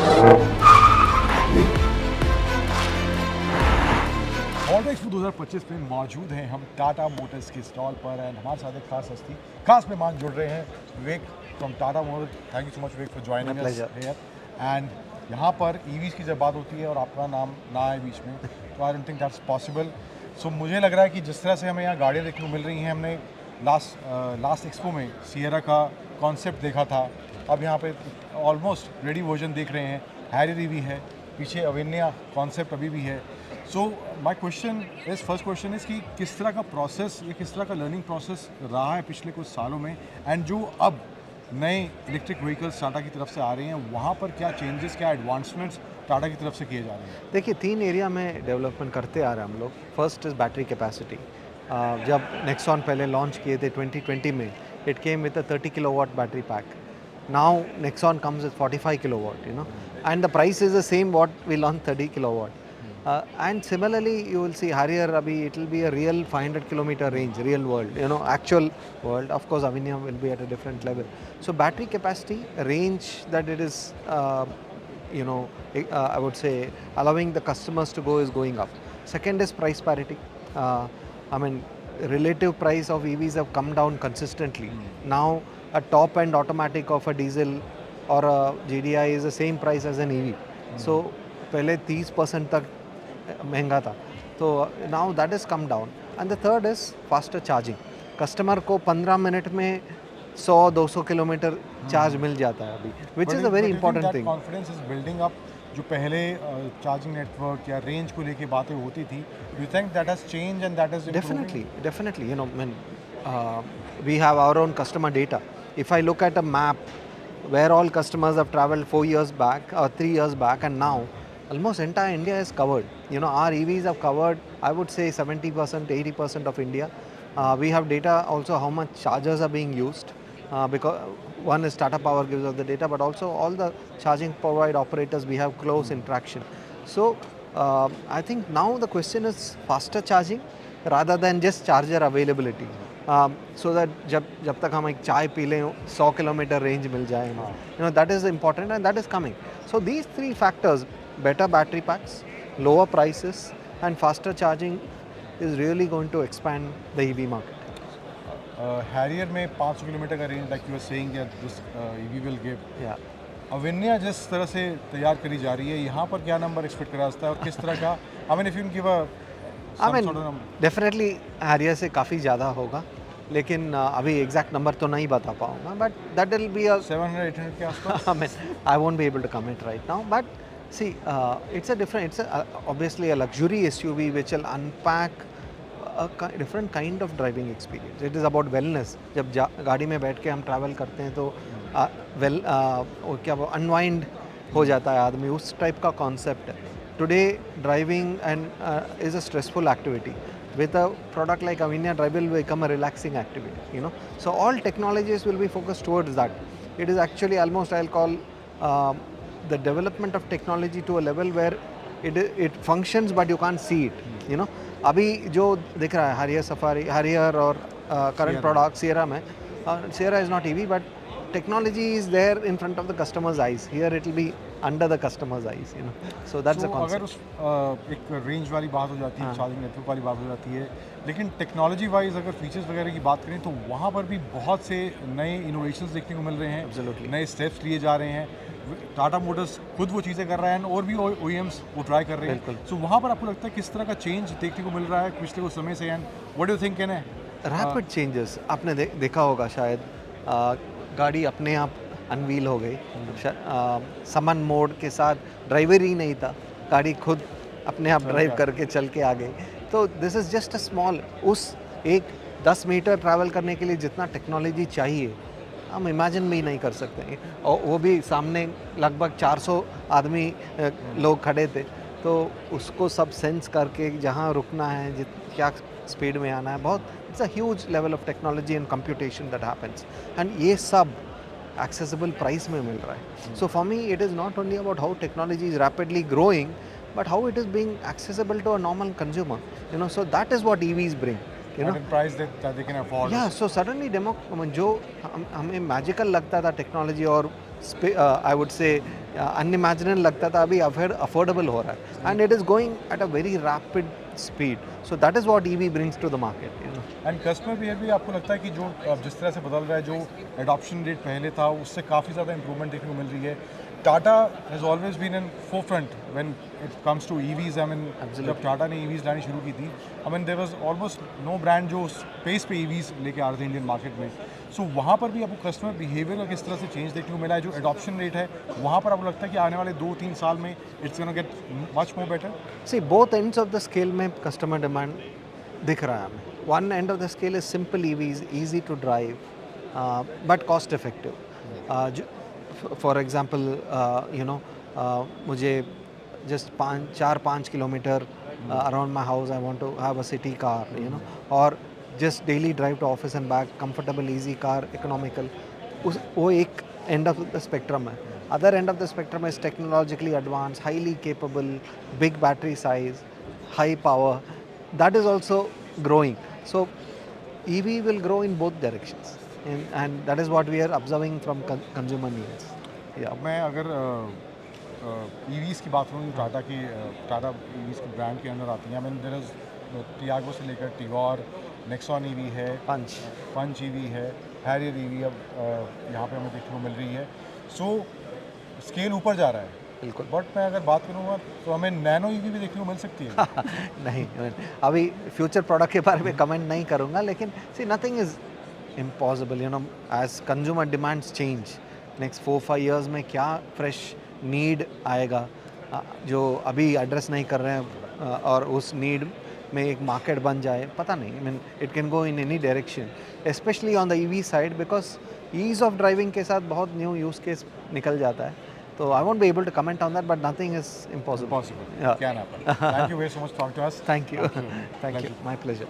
Auto expo 2025 में मौजूद हैं हम टाटा मोटर्स के स्टॉल पर एंड हमारे साथ एक खास हस्ती खास मेहमान जुड़ रहे हैं Vivek from Tata Motors. Thank you so much Vivek for joining us here. And यहाँ पर ईवीज की जब बात होती है और आपका नाम ना आए बीच में तो I don't think that's possible. So मुझे लग रहा है कि जिस तरह से हमें यहाँ गाड़ियाँ देखने को मिल रही हैं, हमने लास्ट एक्सपो में सियरा का कॉन्सेप्ट देखा था, अब यहाँ पे ऑलमोस्ट रेडी वर्जन देख रहे हैं, हैरियर ईवी है, पीछे अवेनिया कॉन्सेप्ट अभी भी है। So my question is first question is कि किस तरह का प्रोसेस या किस तरह का लर्निंग प्रोसेस रहा है पिछले कुछ सालों में, एंड जो अब नए इलेक्ट्रिक व्हीकल्स टाटा की तरफ से आ रहे हैं वहाँ पर क्या चेंजेस, क्या एडवांसमेंट्स टाटा की तरफ से किए जा रहे हैं? देखिए 3 एरिया में डेवलपमेंट करते आ रहे हैं हम लोग। First is battery capacity. जब नेक्सॉन पहले लॉन्च किए थे 2020 में, it came with a 30 kilowatt battery pack. Now Nexon comes with 45 kilowatt, and the price is the same what we launch 30 kilowatt. And similarly, you will see Harrier, abhi it will be a real 500 kilometer range, real world, actual world. Of course, Avinia will be at a different level. So battery capacity, range that it is, I would say, allowing the customers to go is going up. Second is price parity. Relative price of EVs have come down consistently. Now, a top end automatic of a diesel or a GDI is the same price as an EV. So, पहले 30% तक महंगा था, तो now that is come down. And the third is faster charging. Customer को 15 minute में 100-200 kilometre charge मिल जाता है अभी, which is a very important thing. Confidence is building up. जो पहले चार्जिंग नेटवर्क या रेंज को लेके बातें होती थी, you think that has change and that is Definitely, we have our own customer data. If I look at a map where all customers have traveled 4 years back or 3 years back, and now almost entire India is covered. Our EVs have covered, I would say 70%, 80% of India. We have data also how much chargers are being used, because one is Tata Power gives us the data, but also all the charging provide operators, we have close interaction. So I think now the question is faster charging rather than just charger availability. So that जब तक हम एक चाय P लें 100 kilometre range मिल जाए, that is important and that is coming. So these 3 factors, better battery packs, lower prices and faster charging is really going to expand the EV market. Harrier में 500 kilometre का range, like you were saying, that this EV will give. Yeah. अवेनिया जिस तरह से तैयार करी जा रही है, यहाँ पर क्या नंबर एक्सपेक्ट करा जाता है और किस तरह का, I mean if you can give a definitely Harrier से काफ़ी ज़्यादा होगा, लेकिन अभी एग्जैक्ट नंबर तो नहीं बता पाऊँगा, but that will be a 700-800 के आसपास. I won't be able to comment right now, but see, it's obviously a luxury SUV which will unpack a different kind of driving experience. It is about wellness. जब गाड़ी में बैठ के हम travel करते हैं तो अनवाइंड हो जाता है आदमी, उस टाइप का कॉन्सेप्ट है. Today, driving is a stressful activity. With a product like Avinia, drive will become a relaxing activity. So all technologies will be focused towards that. It is actually almost, I'll call, the development of technology to a level where it functions but you can't see it. अभी जो दिख रहा है Harrier Safari, Harrier और current product Sierra में, Sierra is not EV, but technology is there in front of the customer's eyes. Here it will be under the customer's eyes. So that's the concept. अगर उस एक range वाली बात हो जाती है, चार्जिंग नेटवर्क वाली बात हो जाती है, लेकिन टेक्नोलॉजी वाइज अगर फीचर्स वगैरह की बात करें तो वहाँ पर भी बहुत से नए इनोवेशंस देखने को मिल रहे हैं. Absolutely. नए स्टेप्स लिए जा रहे हैं. टाटा मोटर्स खुद वो चीज़ें कर रहा है और भी OEMs वो ट्राई कर रहे हैं. सो वहाँ पर आपको लगता है किस तरह का चेंज देखने को मिल रहा है पिछले कुछ समय से, and what do you think can है? रैपिड चेंजेस आपने देखा होगा शायद. गाड़ी अपने आप अनवील हो गई, समन मोड के साथ ड्राइवर ही नहीं था, गाड़ी खुद अपने आप ड्राइव करके चल के आ गई. तो this is just a small, उस एक 10 मीटर ट्रैवल करने के लिए जितना टेक्नोलॉजी चाहिए हम इमेजिन भी नहीं कर सकते हैं. और वो भी सामने लगभग 400 आदमी लोग खड़े थे, तो उसको सब सेंस करके जहाँ रुकना है, क्या स्पीड में आना है, बहुत it's a huge level of technology and computation that happens, and ये सब accessible प्राइस में मिल रहा है. So for me it is not only about how technology is rapidly growing, but how it is being accessible to a normal consumer. So that is what EVs bring. At a price that they can afford. Yeah, so suddenly जो हमें magical लगता था technology और I would say unimaginable लगता था, अभी affordable हो रहा है, and it is going at a very rapid speed. So that is what EV brings to the market, you know. And customer behaviour भी आपको लगता है कि जो अब जिस तरह से बदल रहा है, जो एडॉप्शन रेट पहले था उससे काफ़ी ज़्यादा इंप्रूवमेंट देखने को मिल रही है. Tata has always been in forefront when it comes to EVs. I mean जब टाटा ने ईवीज लानी शुरू की थी, I mean there was almost no brand जो स्पेस पे ईवीज लेके आ रहे थे इंडियन मार्केट में. सो वहाँ पर भी आपको कस्टमर बिहेवियर का किस तरह से चेंज देखने को मिला है, जो एडॉप्शन रेट है वहाँ पर आपको लगता है कि आने वाले 2-3 साल में it's gonna get much more better? See, both ends of the scale में customer demand दिख रहा है हमें. One end of the scale is simple EVs, easy to drive, but cost effective. For example, मुझे just 4-5 kilometre around my house I want to have a city car, you know, और just daily drive to office and back, comfortable, easy car, economical. वो एक end of the spectrum है. Other end of the spectrum is technologically advanced, highly capable, big battery size, high power. That is also growing. So EV will grow in both directions, and that is what we are observing from consumer needs. Yeah. अब मैं अगर EVs की बात करूँ, टाटा की Tata EVs के brand के अंदर आती हैं. I mean there is Tiago से लेकर टिगोर, नेक्सॉन ईवी है, पंच ईवी है, हैरियर ईवी अब यहाँ पे हमें देखने को मिल रही है. सो स्केल ऊपर जा रहा है बिल्कुल. बट मैं अगर बात करूँगा तो हमें नैनो ईवी भी देखने को मिल सकती है. नहीं, अभी फ्यूचर प्रोडक्ट के बारे में कमेंट नहीं करूँगा, लेकिन see nothing is impossible, you know. As consumer demands change, next 4-5 years में क्या फ्रेश नीड आएगा जो अभी एड्रेस नहीं कर रहे हैं, और उस नीड में एक मार्केट बन जाए, पता नहीं. I mean it can go in any direction, specially on the EV side, because ease of driving के साथ बहुत न्यू यूज़ केस निकल जाता है. तो I won't be able to comment on that, but nothing is impossible. Can happen. Thank you very so much for talking to us. Thank you. My pleasure.